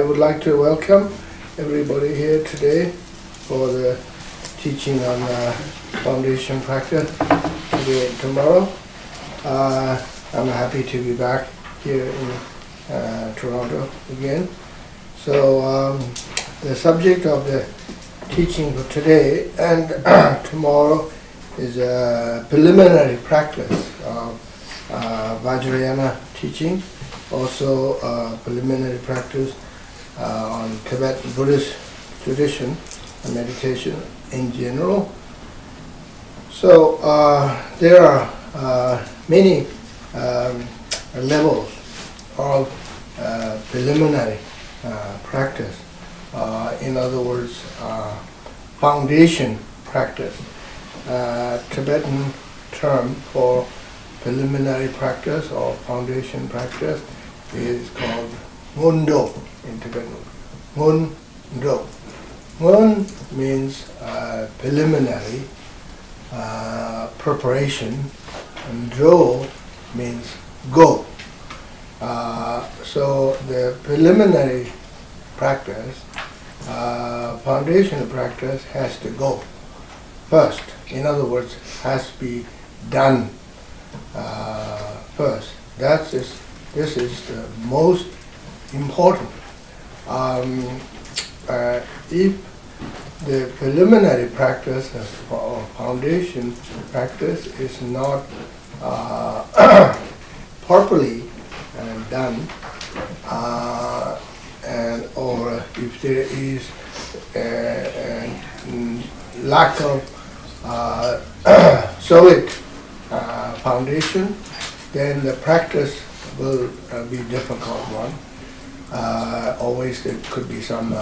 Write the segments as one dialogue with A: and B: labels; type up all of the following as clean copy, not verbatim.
A: would like to welcome everybody here today for the teaching on foundation practice today and tomorrow. I'm happy to be back here in Toronto again. So the subject of the teaching for today and tomorrow is a preliminary practice of Vajrayana teaching, also preliminary practice on Tibetan Buddhist tradition and meditation in general. So there are many levels of preliminary practice. In other words, foundation practice. Tibetan term for preliminary practice or foundation practice is called Ngondro in Tibetan. Ngondro. Ngon means preliminary preparation, and dro means go. So the preliminary practice, foundation practice has to go first. In other words, has to be done first. This is the most important. If the preliminary practice or foundation practice is not properly done, or if there is lack of solid foundation, then the practice will be a difficult one. Always there could be some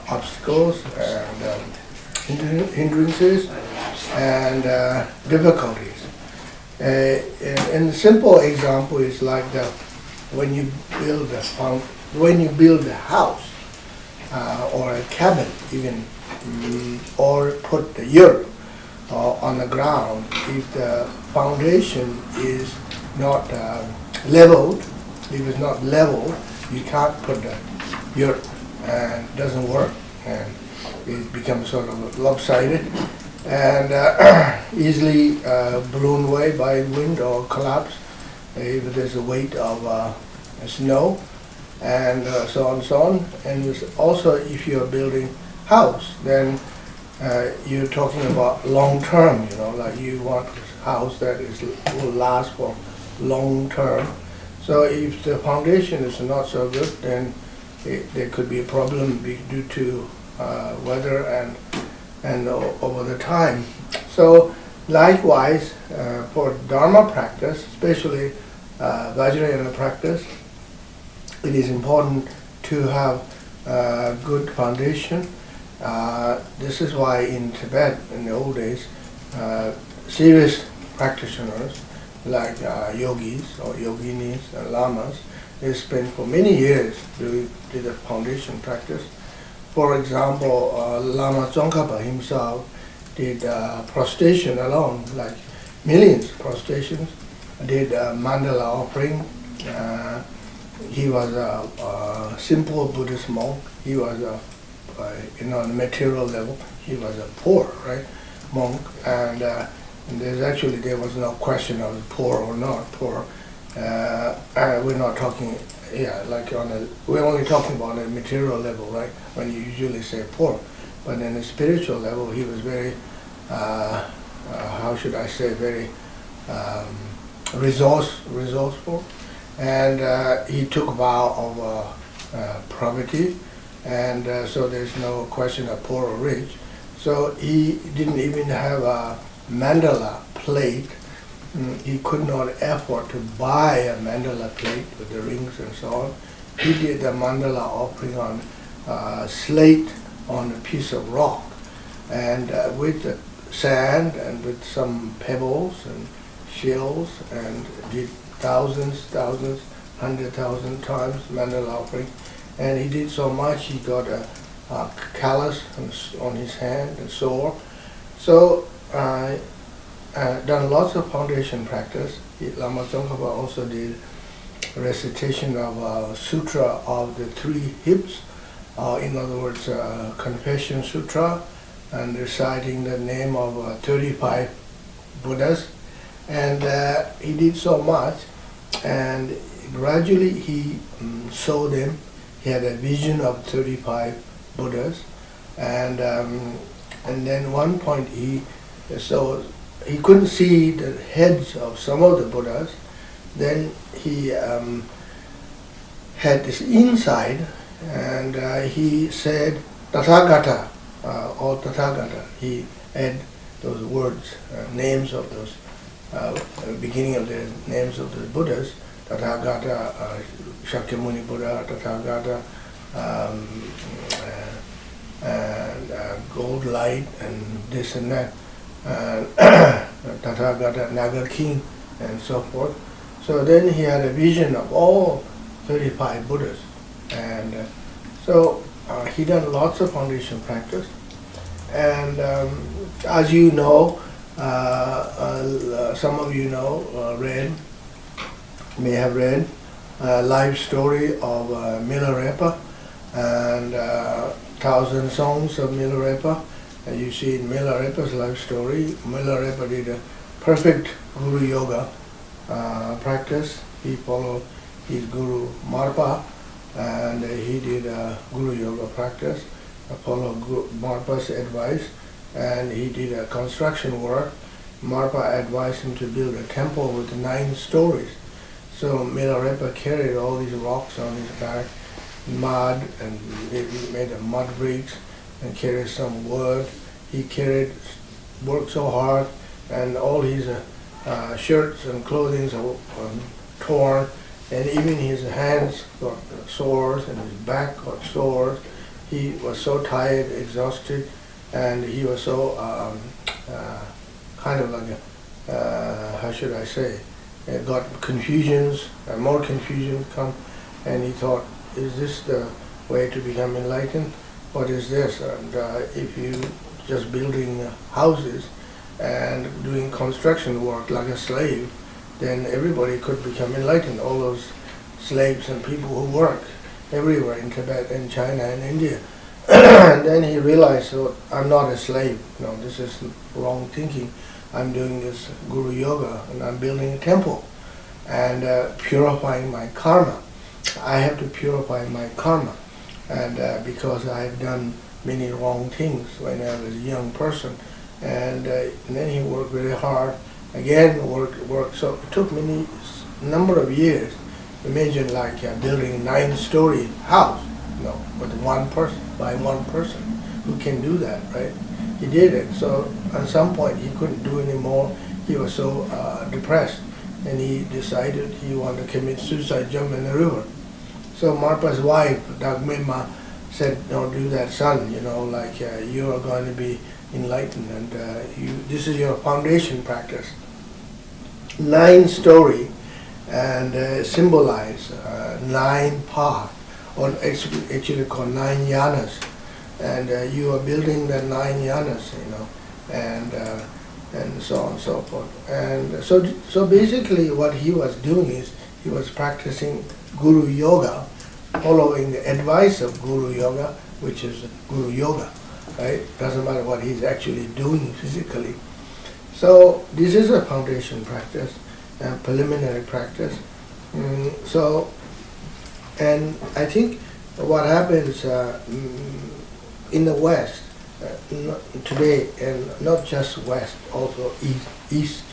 A: obstacles and hindrances and difficulties. And a simple example is like when you build a house or a cabin, even, or put the earth on the ground. If the foundation is not leveled, you can't put the earth, and it doesn't work, and it becomes sort of lopsided and easily blown away by wind or collapse if there's a weight of snow, and so on and so on. And also, if you're building house, then you're talking about long term. Like you want a house that will last for long term. So if the foundation is not so good, then there could be a problem due to weather and over the time. So likewise, for Dharma practice, especially Vajrayana practice, it is important to have a good foundation. This is why in Tibet, in the old days, serious practitioners like yogis or yoginis and lamas, they spent for many years doing the foundation practice. For example, Lama Tsongkhapa himself did prostration alone, like millions of prostrations, did mandala offering. He was a simple Buddhist monk. He was on the material level, he was a poor, monk, and there was no question of poor or not poor. We're not talking, we're only talking about a material level, right? When you usually say poor, but in a spiritual level, he was very, very resourceful, and he took vow of poverty, and so there's no question of poor or rich. So he didn't even have a mandala plate. He could not afford to buy a mandala plate with the rings and so on. He did the mandala offering on slate on a piece of rock, and with the sand and with some pebbles and shells, and did thousands, 100,000 times mandala offering. And he did so much, he got a callus on his hand and sore. So done lots of foundation practice. Lama Tsongkhapa also did recitation of Sutra of the Three Hips, in other words, Confession Sutra, and reciting the name of 35 Buddhas. And he did so much, and gradually he saw them. He had a vision of 35 Buddhas, and then one point he couldn't see the heads of some of the Buddhas. Then he had this insight, and he said Tathagata or Tathagata. He had those words, names of those, beginning of the names of the Buddhas, Tathagata, Shakyamuni Buddha, Tathagata, and gold light, and this and that, Tathagata, Naga King, and so forth. So then he had a vision of all 35 Buddhas, and so he done lots of foundation practice. And as you know, some of you know, may have read life story of Milarepa and 1,000 songs of Milarepa. You see in Milarepa's life story, Milarepa did a perfect Guru Yoga practice. He followed his Guru Marpa, and he did a Guru Yoga practice, followed Marpa's advice, and he did a construction work. Marpa advised him to build a temple with 9 stories. So Milarepa carried all these rocks on his back, mud, and he made a mud bricks, and carried some wood. He worked so hard, and all his shirts and clothing were torn, and even his hands got sores and his back got sores. He was so tired, exhausted, and he was so kind of like how should I say, got confusions, more confusion come, and he thought, is this the way to become enlightened? What is this? And if you just building houses and doing construction work like a slave, then everybody could become enlightened. All those slaves and people who work everywhere in Tibet and China and India. And then he realized, so I'm not a slave. No, this is wrong thinking. I'm doing this Guru Yoga, and I'm building a temple and purifying my karma. I have to purify my karma, and because I've done many wrong things when I was a young person. And then he worked very hard. Again, worked. So it took number of years. Imagine like building a 9-story house, with one person, by one person. Who can do that, right? He did it. So at some point he couldn't do anymore. He was so depressed, and he decided he wanted to commit suicide, jump in the river. So Marpa's wife, Dagmema, said, "Don't do that, son. You are going to be enlightened, and this is your foundation practice." 9-story, and symbolize 9 paths, or actually called 9 yanas, and you are building the 9 yanas, and so on and so forth. And so basically, what he was doing is he was practicing Guru Yoga, following the advice of Guru Yoga, which is Guru Yoga, right? Doesn't matter what he's actually doing physically. So this is a foundation practice, a preliminary practice. And I think what happens in the West today, and not just West, also East,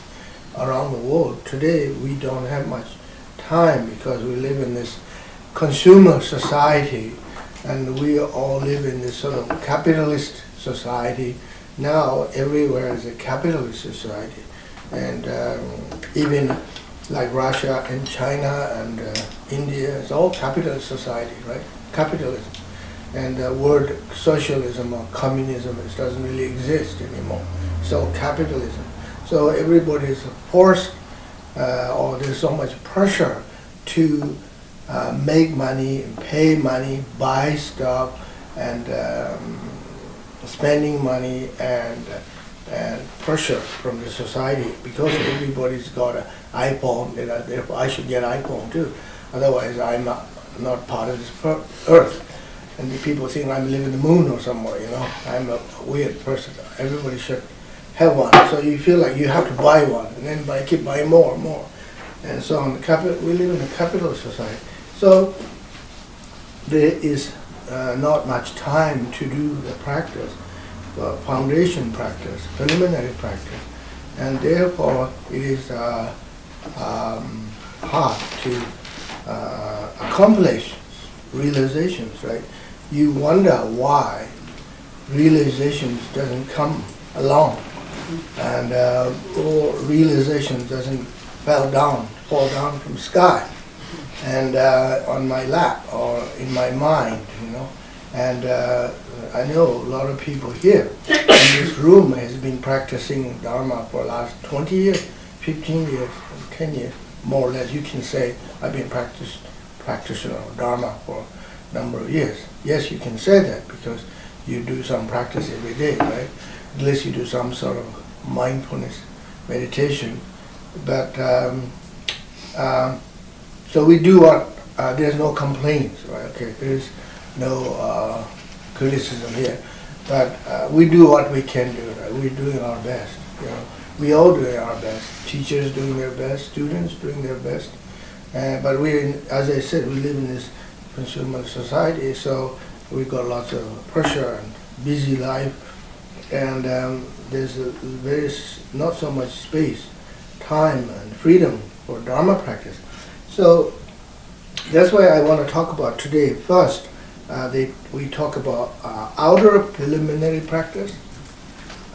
A: around the world, today we don't have much time because we live in this consumer society, and we all live in this sort of capitalist society. Now everywhere is a capitalist society, and even like Russia and China and India, it's all capitalist society, right? Capitalism. And the word socialism or communism, it doesn't really exist anymore. It's all capitalism. So everybody is forced, or there's so much pressure to make money, pay money, buy stuff, and spending money, and pressure from the society, because everybody's got an iPhone. Therefore I should get iPhone too. Otherwise, I'm not part of this earth. And the people think I'm living in the moon or somewhere, you know. I'm a weird person. Everybody should have one. So you feel like you have to buy one, and then keep buying more and more. And so on. We live in a capitalist society. So there is not much time to do the practice, foundation practice, preliminary practice. And therefore it is hard to accomplish realizations, right? You wonder why realizations doesn't come along, and or realization doesn't fall down from the sky and on my lap or in my mind, you know. And I know a lot of people here in this room has been practicing Dharma for the last 20 years, 15 years, 10 years, more or less. You can say I've been practicing Dharma for a number of years. Yes, you can say that because you do some practice every day, right? At least you do some sort of mindfulness meditation. But so we do what, there's no complaints, right? Okay, there's no criticism here. But we do what we can do, right? We're doing our best, you know. We all doing our best. Teachers doing their best, students doing their best. But as I said, we live in this consumer society, so we've got lots of pressure and busy life, and there's not so much space, time, and freedom for Dharma practice. So that's why I want to talk about today. First, we talk about outer preliminary practice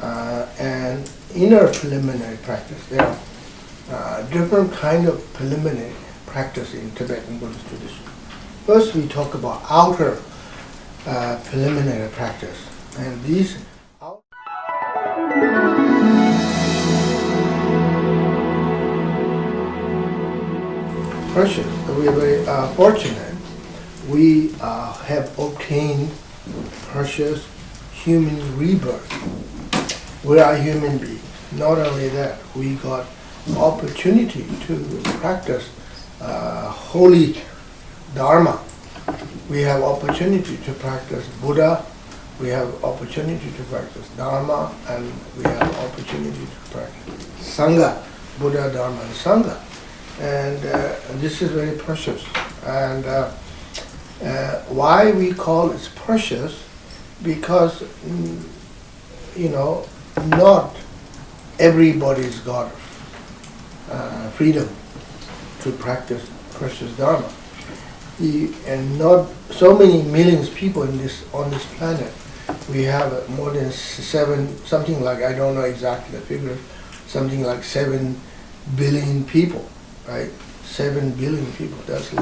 A: and inner preliminary practice. There are different kind of preliminary practice in Tibetan Buddhist tradition. First, we talk about outer preliminary practice, and these precious. We are very fortunate. We have obtained precious human rebirth. We are human beings. Not only that, we got opportunity to practice holy Dharma. We have opportunity to practice Buddha. We have opportunity to practice Dharma, and we have opportunity to practice Sangha, Buddha, Dharma, and Sangha. And this is very precious. And why we call it precious? Because, you know, not everybody's got freedom to practice precious Dharma. And not so many millions of people on this planet. We have more than something like, I don't know exactly the figure, something like 7 billion people, right? 7 billion people. That's a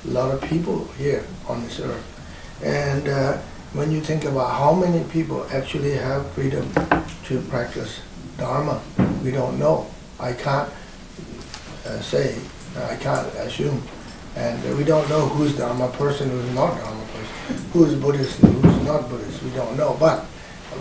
A: lot of people here on this earth. And when you think about how many people actually have freedom to practice Dharma, we don't know. I can't say, I can't assume. And we don't know who's Dharma person, who's not Dharma person, who's Buddhist and who's not Buddhist. We don't know. But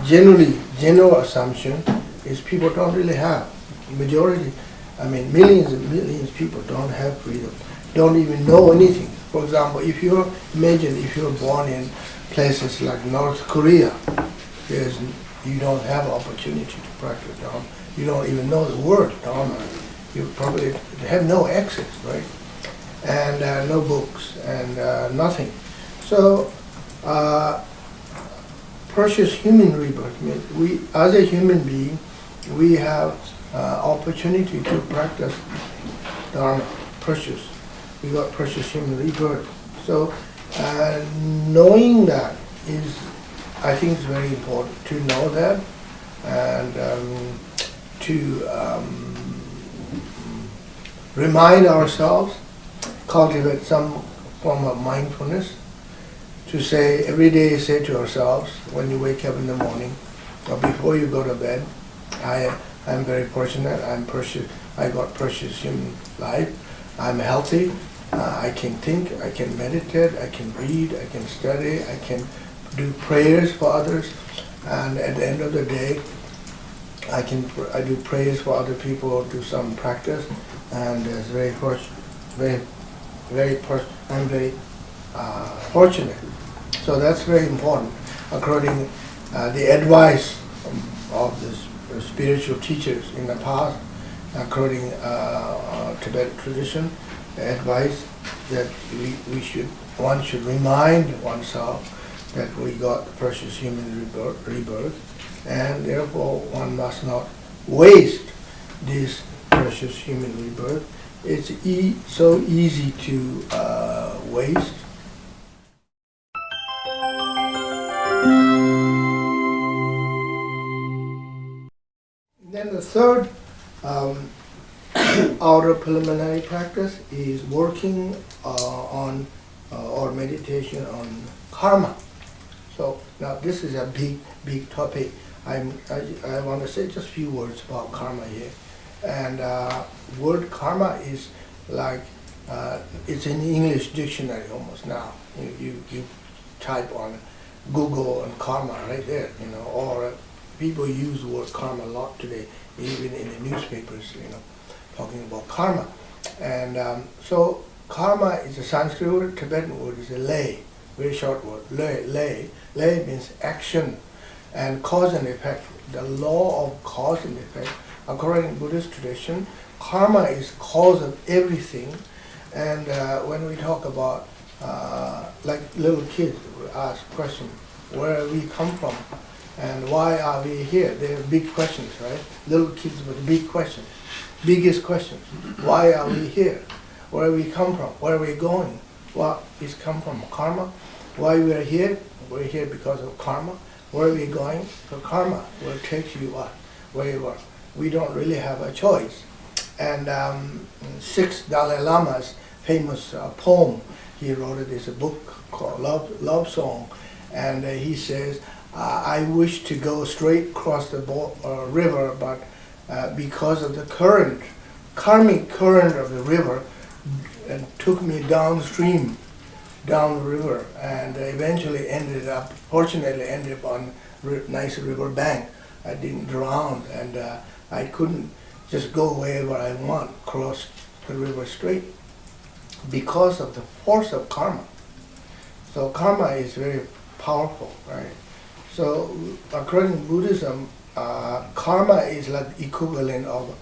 A: general assumption is people don't really have. Majority, I mean millions and millions of people don't have freedom, don't even know anything. For example, imagine if you're born in places like North Korea, you don't have opportunity to practice Dharma. You don't even know the word Dharma. You probably have no access, right? And no books and nothing. So precious human rebirth means we, as a human being, we have opportunity to practice Dharma, precious. We got precious human rebirth. So knowing that is, I think, is very important to know that, and to remind ourselves, cultivate some form of mindfulness, to say every day, say to ourselves when you wake up in the morning or before you go to bed, I'm very fortunate, I got precious human life, I'm healthy, I can think, I can meditate, I can read, I can study, I can do prayers for others, and at the end of the day I do prayers for other people, do some practice, and it's very I'm very fortunate. So that's very important. According the advice of the spiritual teachers in the past, according Tibetan tradition, the advice that one should remind oneself that we got the precious human rebirth, and therefore one must not waste this precious human rebirth. It's so easy to waste. Then the third outer preliminary practice is working on or meditation on karma. So now this is a big topic. I want to say just a few words about karma here. And word karma is like it's in the English dictionary almost now. You type on Google and karma right there, or people use the word karma a lot today, even in the newspapers, talking about karma. And so karma is a Sanskrit word, Tibetan word is a lay, very short word, lay. Lay means action and cause and effect. The law of cause and effect, according to Buddhist tradition, karma is cause of everything. And when we talk about, like little kids ask questions, where we come from and why are we here? They're big questions, right? Little kids with big questions, biggest questions. Why are we here? Where we come from? Where are we going? What is come from? Karma. Why we are here? We're here because of karma. Where are we going? So karma will take you wherever. We don't really have a choice. And 6 Dalai Lama's famous poem, he wrote this book called Love Song, and he says, I wish to go straight across the river, but because of the karmic current of the river, it took me downstream, down the river, and eventually fortunately ended up on nice river bank. I didn't drown, and I couldn't just go wherever I want, cross the river straight, because of the force of karma. So karma is very powerful, right? So according to Buddhism, karma is like equivalent of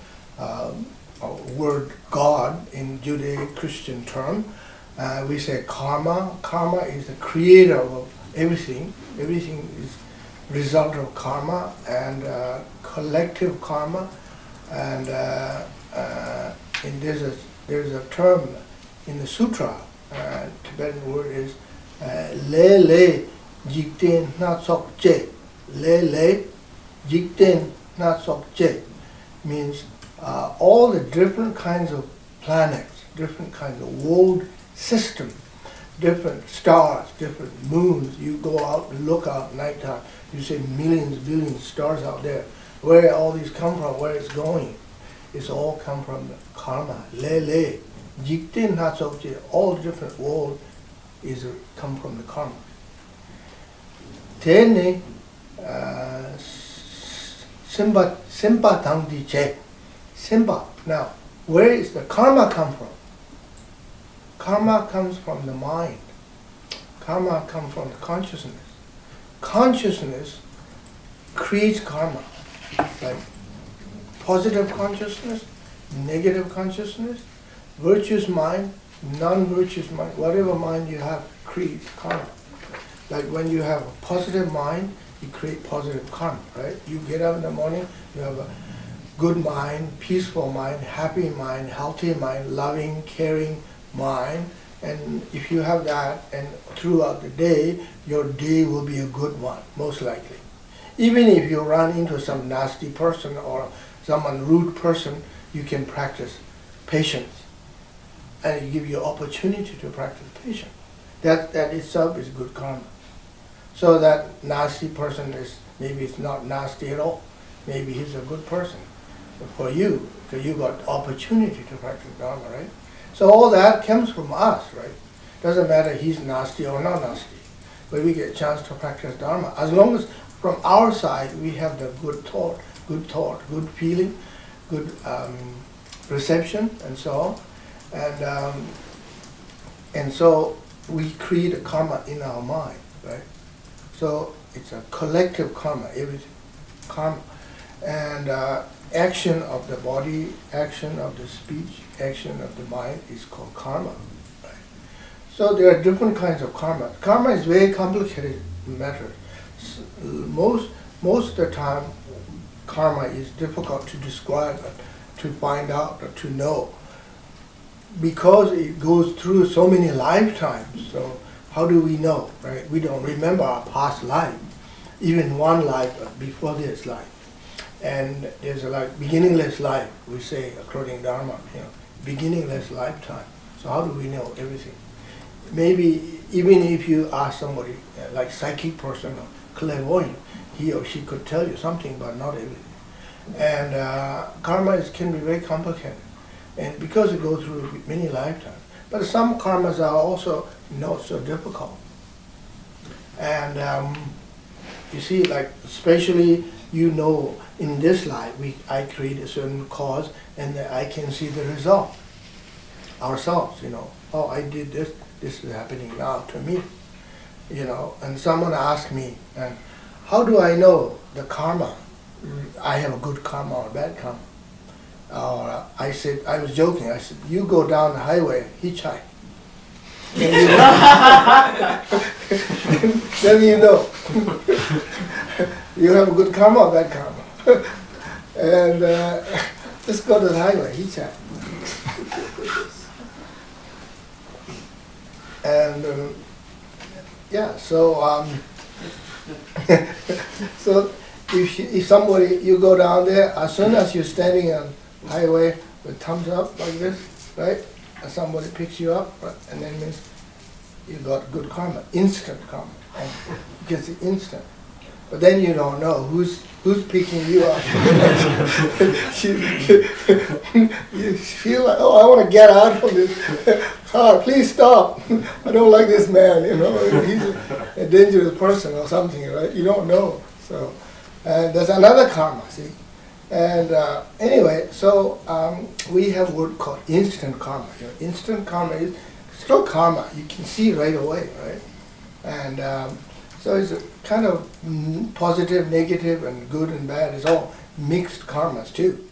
A: word God in Judeo-Christian term. We say karma. Karma is the creator of everything. Everything is result of karma and collective karma. And there's a term in the sutra. Tibetan word is le jikten na sok che. Le jikten na sok che means all the different kinds of planets, different kinds of world system, different stars, different moons. You go out and look out nighttime, you see millions, billions of stars out there. Where all these come from, where it's going, it's all come from the karma. Le jikten na sok che, all different world is come from the karma. Tene simpa tang di che. Simpa. Now, where is the karma come from? Karma comes from the mind. Karma comes from the consciousness. Consciousness creates karma. Like positive consciousness, negative consciousness, virtuous mind, non-virtuous mind, whatever mind you have creates karma. Like when you have a positive mind, you create positive karma, right? You get up in the morning, you have a good mind, peaceful mind, happy mind, healthy mind, loving, caring mind, and if you have that, and throughout the day, your day will be a good one, most likely. Even if you run into some nasty person or some rude person, you can practice patience, and it gives you opportunity to practice patience. That itself is good karma. So that nasty person is, maybe it's not nasty at all. Maybe he's a good person. But for you, because you got opportunity to practice Dharma, right? So all that comes from us, right? Doesn't matter he's nasty or not nasty. But we get a chance to practice Dharma. As long as from our side we have the good thought, good feeling, good reception, and so on. And And so we create a karma in our mind, right? So it's a collective karma, everything, karma. And action of the body, action of the speech, action of the mind is called karma. Right? So there are different kinds of karma. Karma is very complicated matter. Most of the time, karma is difficult to describe, to find out, or to know, because it goes through so many lifetimes. So how do we know, right? We don't remember our past life, even one life before this life. And there's a like beginningless life, we say, according to Dharma, beginningless lifetime. So how do we know everything? Maybe even if you ask somebody, like psychic person or clairvoyant, he or she could tell you something, but not everything. And karma can be very complicated, and because it goes through many lifetimes. But some karmas are also not so difficult. And you see, like especially in this life, I create a certain cause, and I can see the result ourselves. Oh, I did this. This is happening now to me. And someone asked me, and how do I know the karma? I have a good karma or bad karma? Or I said, I was joking. I said, you go down the highway, hitchhike. Then you know. You have a good karma or bad karma. And just go to the highway, hitchhike. And yeah, so so if somebody, you go down there, as soon as you're standing on highway with thumbs up like this, right? And somebody picks you up, right? And then means you got good karma, instant karma, and because it's instant. But then you don't know who's picking you up. You feel like, oh, I want to get out of this car. Please stop. I don't like this man. He's a dangerous person or something, right? You don't know. So, and there's another karma. See, and anyway, so we have a word called instant karma. Instant karma is still karma. You can see right away, right? And so it's a kind of positive, negative, and good and bad. It's all mixed karmas too.